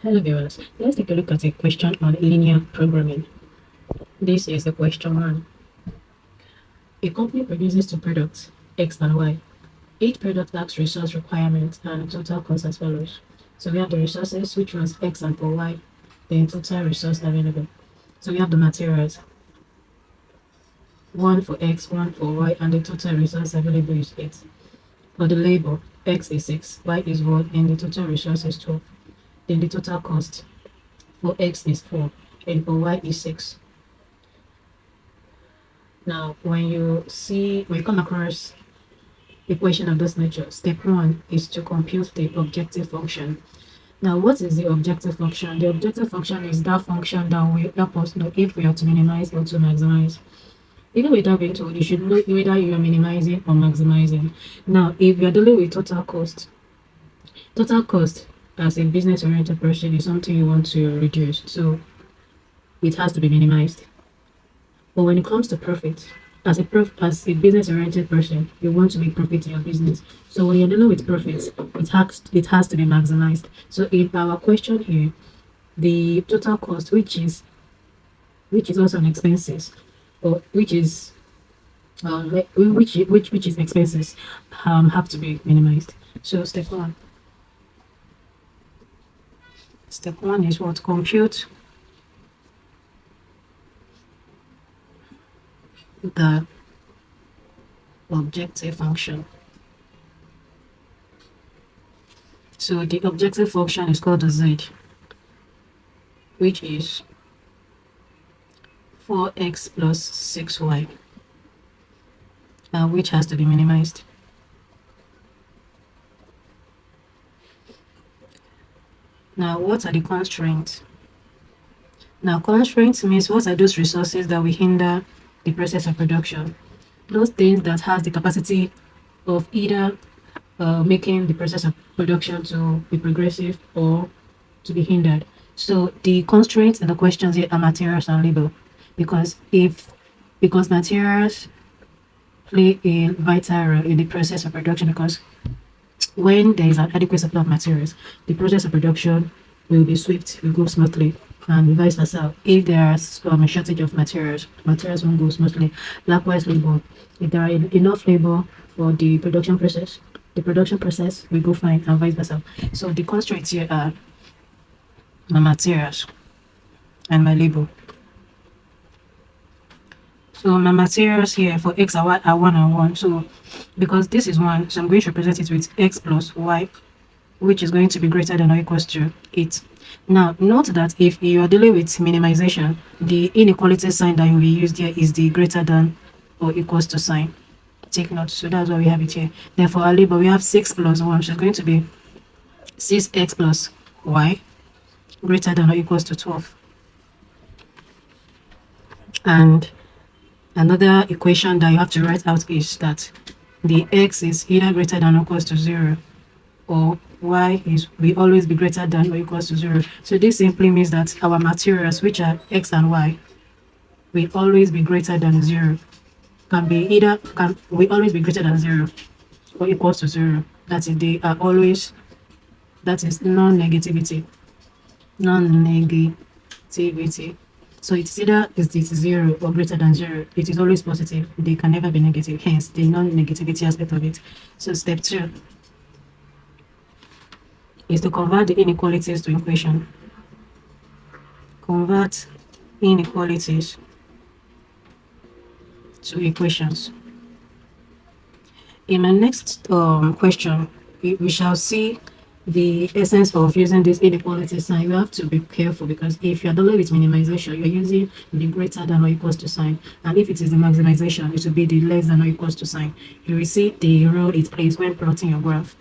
Hello viewers, let's take a look at a question on linear programming. This is the question 1. A company produces two products, X and Y. Each product lacks resource requirements and total cost as follows. So we have the resources, which was X, and for Y, then total resource available. So we have the materials, one for X, one for Y, and the total resource available is 8. For the labor, X is 6, Y is 1, and the total resource is 12. Then the total cost for X is 4, and for Y is 6. Now, when you come across a question of this nature, step 1 is to compute the objective function. Now, what is the objective function? The objective function is that function that will help us know if we are to minimize or to maximize. Even without being told, you should know whether you are minimizing or maximizing. Now, if you are dealing with total cost as a business-oriented person is something you want to reduce, so it has to be minimized. But when it comes to profit, as a business-oriented person, you want to make profit in your business. So when you're dealing with profits, it has to be maximized. So in our question here, the total cost, which is also an expenses, or which is which is expenses, have to be minimized. So step one is what? Compute the objective function. So the objective function is called the z, which is 4x plus 6y, which has to be minimized. Now, what are the constraints? Now, constraints means what are those resources that will hinder the process of production? Those things that has the capacity of either making the process of production to be progressive or to be hindered. So the constraints in the questions here are materials and labor, because materials play a vital role in the process of production, because when there is an adequate supply of materials, the process of production will be swift, will go smoothly, and vice versa. If there is a shortage of materials won't go smoothly. Likewise, labor. If there are enough labor for the production process will go fine, and vice versa. So the constraints here are my materials and my labor. So my materials here for X and Y are 1 and 1. So because this is 1, so I'm going to represent it with X plus Y, which is going to be greater than or equals to 8. Now, note that if you are dealing with minimization, the inequality sign that will be used here is the greater than or equals to sign. Take note. So that's why we have it here. Then for our labor, we have 6 plus 1, which is going to be 6x plus y greater than or equals to 12. And another equation that you have to write out is that the x is either greater than or equals to 0, or y will always be greater than or equals to 0. So this simply means that our materials, which are x and y, will always be greater than 0. Will always be greater than 0 or equals to 0. That is, they are always, that is non-negativity. So it's either is it 0 or greater than 0. It is always positive. They can never be negative. Hence, the non-negativity aspect of it. So step 2 is to convert the inequalities to equation. Convert inequalities to equations. In my next question, we shall see the essence of using this inequality sign. You have to be careful, because if you're dealing with minimization, you're using the greater than or equals to sign, and if it is the maximization, it will be the less than or equals to sign. You will see the role it plays when plotting your graph.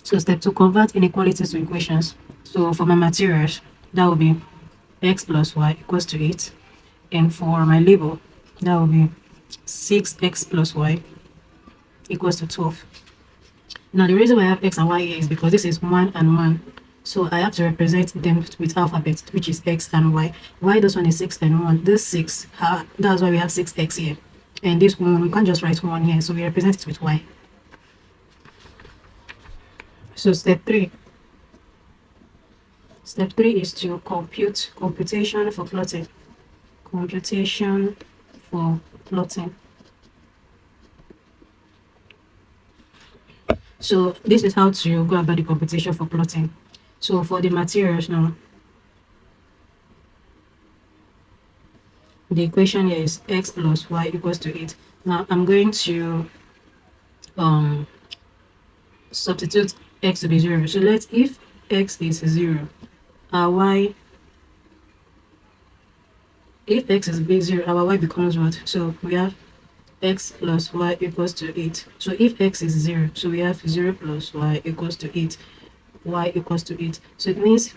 So step 2, convert inequalities to equations. So for my materials, that will be x plus y equals to 8, and for my labor, that will be 6x plus y equals to 12. Now, the reason why I have x and y here is because this is 1 and 1. So I have to represent them with alphabet, which is x and y. Why this one is 6 and 1? This 6, that's why we have 6x here. And this 1, we can't just write 1 here, so we represent it with y. So step 3 Step 3 is to computation for plotting. Computation for plotting. So this is how to go about the computation for plotting. So for the materials now, the equation here is x plus y equals to 8. Now I'm going to um substitute x to be 0. So let's, if x is 0, y, if x is big 0, our y becomes what? So we have x plus y equals to 8. So if x is 0, so we have 0 plus y equals to 8, y equals to 8. So it means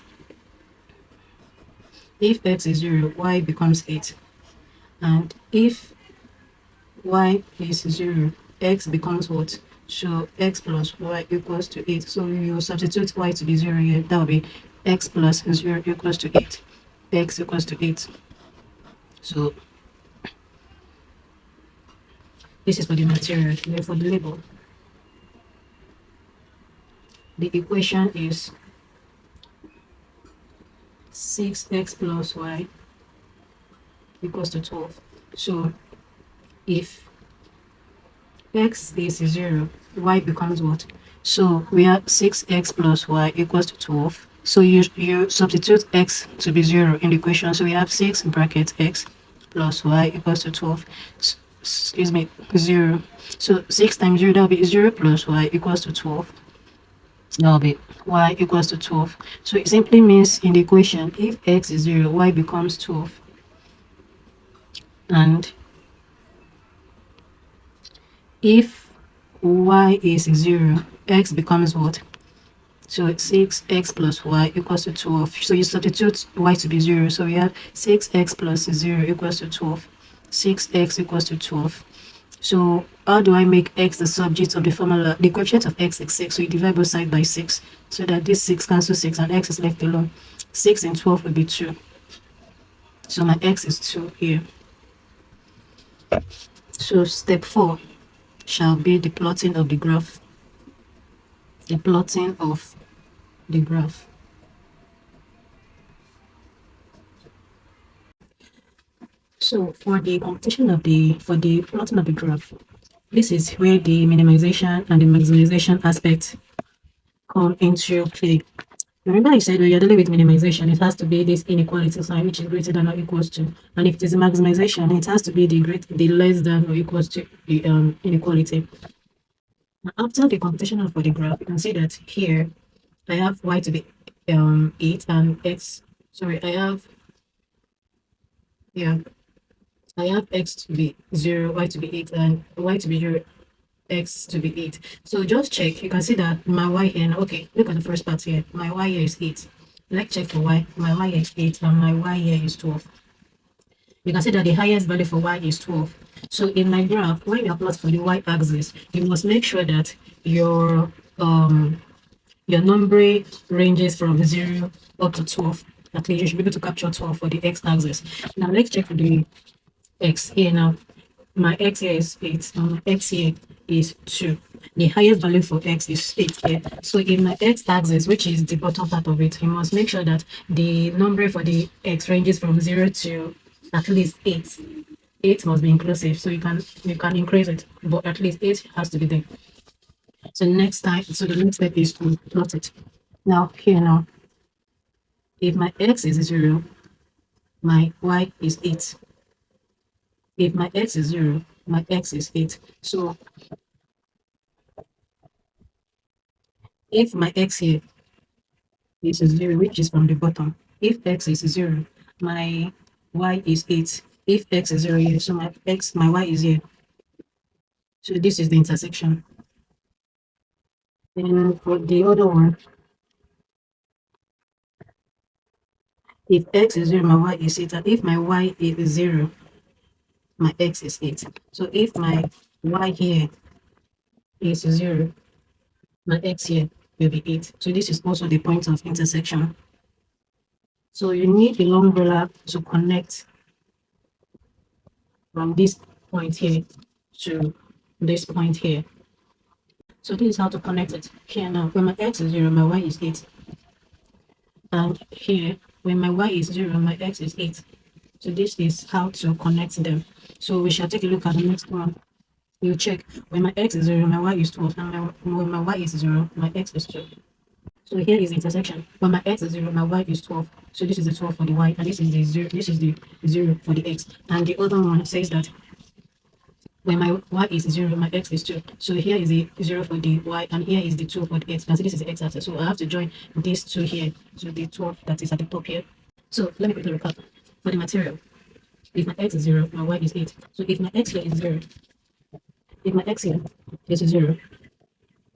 if x is 0, y becomes 8. And if y is 0, x becomes what? So x plus y equals to 8. So you substitute y to be 0 here. That will be x plus 0 equals to 8. X equals to 8. So this is for the material. Then for the label, the equation is 6x plus y equals to 12. So if x is 0, y becomes what? So we have 6x plus y equals to 12. So you substitute x to be 0 in the equation. So we have 6 bracket x plus y equals to 12. Excuse me, 0. So 6 times 0, that will be 0 plus y equals to 12. That will be y equals to 12. So it simply means in the equation, if x is 0, y becomes 12. And if y is 0, x becomes what? So it's 6x plus y equals to 12. So you substitute y to be 0. So we have 6x plus 0 equals to 12. 6x equals to 12. So how do I make x the subject of the formula? The coefficient of x is 6. So you divide both sides by 6. So that this 6 cancels 6 and x is left alone. 6 and 12 will be 2. So my x is 2 here. So step 4 shall be the plotting of the graph. The plotting of the graph. So for the computation of the plotting of the graph, this is where the minimization and the maximization aspect come into play. Remember I said when you're dealing with minimization, it has to be this inequality sign which is greater than or equals to. And if it is maximization, it has to be the less than or equals to the inequality. Now, after the computation for the graph, you can see that here I have y to be 8 and x, sorry, I have x to be 0, y to be 8, and y to be 0, x to be 8. So just check. You can see that my y here now. Okay, look at the first part here. My y here is 8. Let's check for y. My y here is 8 and my y here is 12. You can see that the highest value for y is 12. So in my graph, when you plot for the y-axis, you must make sure that your number ranges from 0 up to 12. At least you should be able to capture 12 for the x-axis. Now let's check for the x here now. My x here is 8 and my x here is 2. The highest value for x is 8 here. So in my x-axis, which is the bottom part of it, you must make sure that the number for the x ranges from 0 to at least 8. 8 must be inclusive, so you can increase it, but at least 8 has to be there. So the next step is to plot it. Now here now, if my x is 0, my y is 8. If my x is 0, my x is 8. So if my x here is 0, which is from the bottom, if x is 0, my y is 8. If x is 0 here, so my y is here. So this is the intersection. And for the other one, if x is 0, my y is 8. And if my y is 0, my x is 8. So if my y here is 0, my x here will be 8. So this is also the point of intersection. So you need a long ruler to connect from this point here to this point here. So this is how to connect it. Here now, when my x is 0, my y is 8. And here, when my y is 0, my x is 8. So this is how to connect them. So we shall take a look at the next one. You check when my x is 0, my y is 12, and when my y is 0, my x is 2. So here is the intersection. When my x is 0, my y is 12. So this is the 12 for the y, and this is the 0, this is the 0 for the x. And the other one says that when my y is 0, my x is 2. So here is the 0 for the y, and here is the 2 for the x. And so this is the x-axis. So I have to join these two here to the 12 that is at the top here. So let me quickly recap. For the material, if my x is 0, my y is 8. So if my x here is 0, if my x here is 0,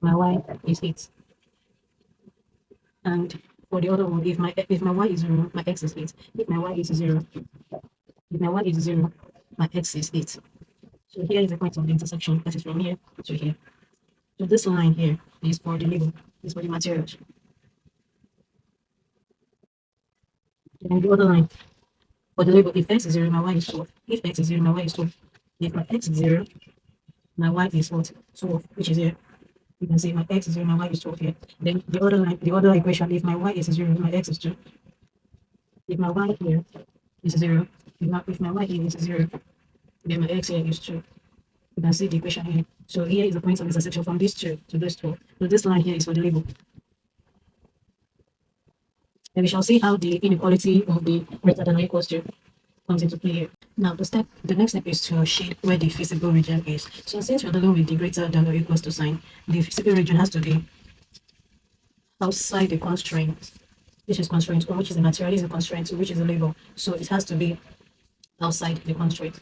my y is 8. And for the other one, if my y is 0, my x is 8. If my y is 0, if my y is 0, my x is 8. So here is the point of the intersection. That is from here to here. So this line here is for the label, is for the materials. And the other line for the label, if x is 0, my y is 12. If x is 0, my y is 12. If my x is 0, my y is what? 12, which is here. You can see my x is 0, my y is 12 here. Then the other line, the other equation, if my y is 0, my x is 2. If my y here is 0, if my y here is 0, then my x here is 2. You can see the equation here. So here is the point of intersection from this 2 to this 12. So this line here is for the label. And we shall see how the inequality of the greater than or equals to comes into play here. Now the next step is to shade where the physical region is. So since we're dealing with the greater than or equals to sign, the physical region has to be outside the constraint. This is constraint 1, which is the material, this is the constraint 2, which is the label. So it has to be outside the constraint.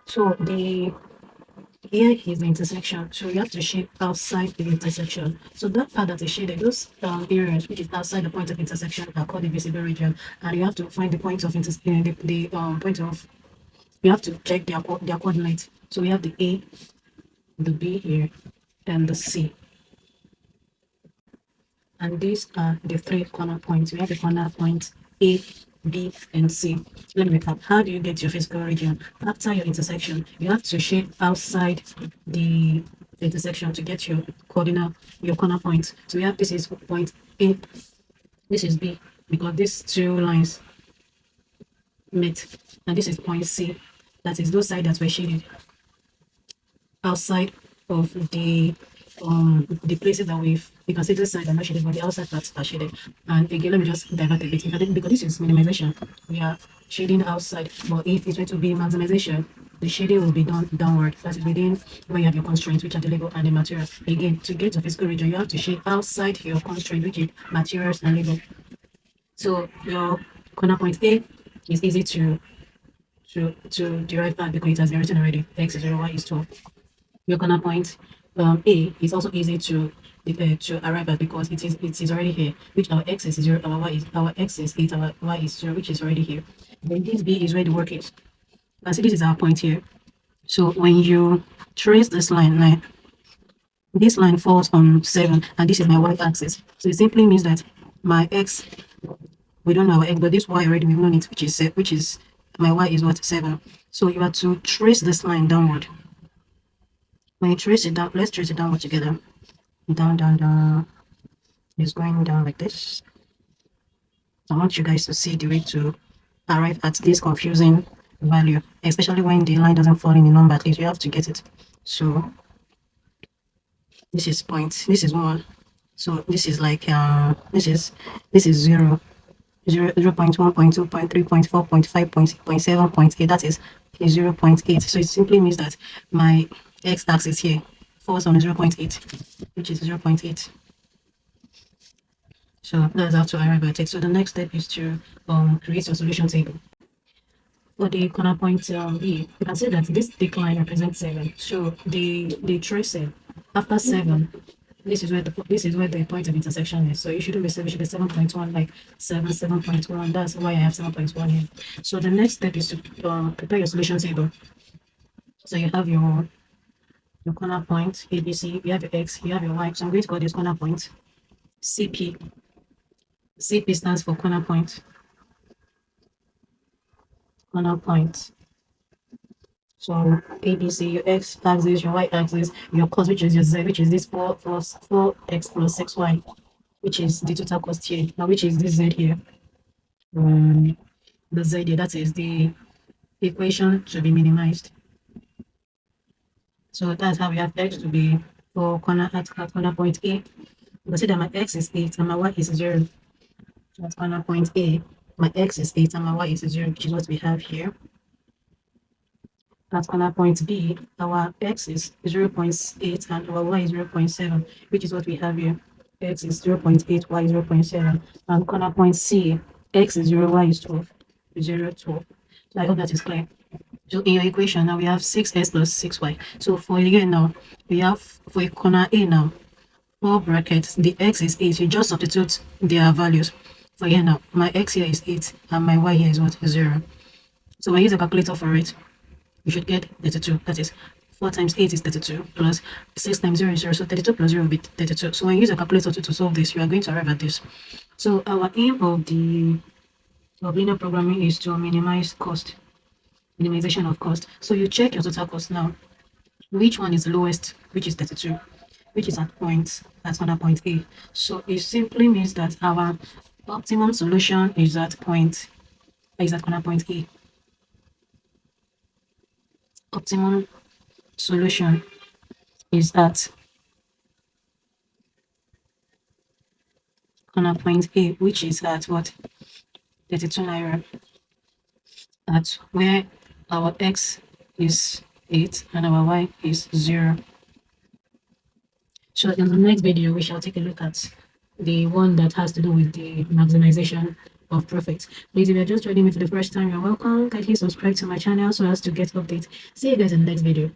So here is the intersection. So you have to shade outside the intersection. So that part that is shaded, those areas which is outside the point of intersection are called the visible region. And you have to find the point of point of. You have to check their coordinates. So we have the A, the B here, and the C. And these are the three corner points. We have the corner points A, B, and C. Let me recap. How do you get your physical region? After your intersection, you have to shade outside the intersection to get your corner points. So we have this is point A, this is B, because these two lines met, and this is point C. That is those sides that were shaded outside of the places that you can see this side are not shaded, but the outside parts are shaded. And again, let me just divert a bit. Because this is minimization, we are shading outside. But if it's going to be maximization, the shading will be done downward. That is within where you have your constraints, which are the label and the material. Again, to get to physical region, you have to shade outside your constraint, which is materials and label. So your corner point A is easy to derive at because it has been written already. X is 0, y is 12. Your corner point A is also easy to arrive at because it is already here, which our x is 0, our x is 8, our y is 0, which is already here. Then this B is where the work is. And see, this is our point here. So when you trace this line, this line falls on 7, and this is my y-axis. So it simply means that my x, we don't know our x, but this y already we've known it, which is my y is what, 7. So you have to trace this line downward. When you trace it down, let's trace it downward together. Down, down, down. It's going down like this. I want you guys to see the way to arrive at this confusing value, especially when the line doesn't fall in a number. At least you have to get it. So this is point. This is 1. So this is like this is 0. 0, 0.1, 0.2, 0.3, 0.4, 0.5, 0.7, 0.8. That is 0.8. So it simply means that my x-axis here falls on 0.8, which is 0.8. So that's how to arrive at it. So the next step is to create your solution table. For the corner point B, you can see that this decline represents 7. So the tracing after 7, this is where the point of intersection is. So it shouldn't be 7, it should be 7.1, like 7.1. That's why I have 7.1 here. So the next step is to prepare your solution table. So you have your corner point ABC, you have your X, you have your Y. So I'm going to call this corner point CP. CP stands for corner point. Corner point. So ABC, your X axis, your Y axis, your cos, which is your Z, which is this 4x plus 6y. which is the total cost here, now which is this z here. Um, the z here, that is the equation to be minimized. So that's how we have x to be for corner at corner point A. You can see that my x is 8 and my y is 0. At corner point A, my x is 8 and my y is 0, which is what we have here. At corner point B, our x is 0.8 and our y is 0.7, which is what we have here. X is 0.8, y is 0.7. And corner point C, x is 0, y is 12. 0, 12. So I hope that is clear. So in your equation now we have 6x plus 6y. So for again now, we have for a corner A now, 4 brackets, the x is 8. You just substitute their values. For here now, my x here is 8 and my y here is what? 0. So when I use a calculator for it, you should get 32. That is 4 times 8 is 32 plus 6 times 0 is 0. So 32 plus 0 will be 32. So when you use a calculator to solve this, you are going to arrive at this. So our aim of linear programming is to minimize cost, minimization of cost. So you check your total cost now. Which one is the lowest, which is 32, which is at other point A. So it simply means that our optimum solution is at corner point A. Optimum solution is at corner point A, which is at what? 32 naira. At where our x is 8 and our y is 0. So in the next video, we shall take a look at the one that has to do with the maximization of profits. Please, if you're just joining me for the first time, you're welcome. Kindly subscribe to my channel so as to get updates. See you guys in the next video.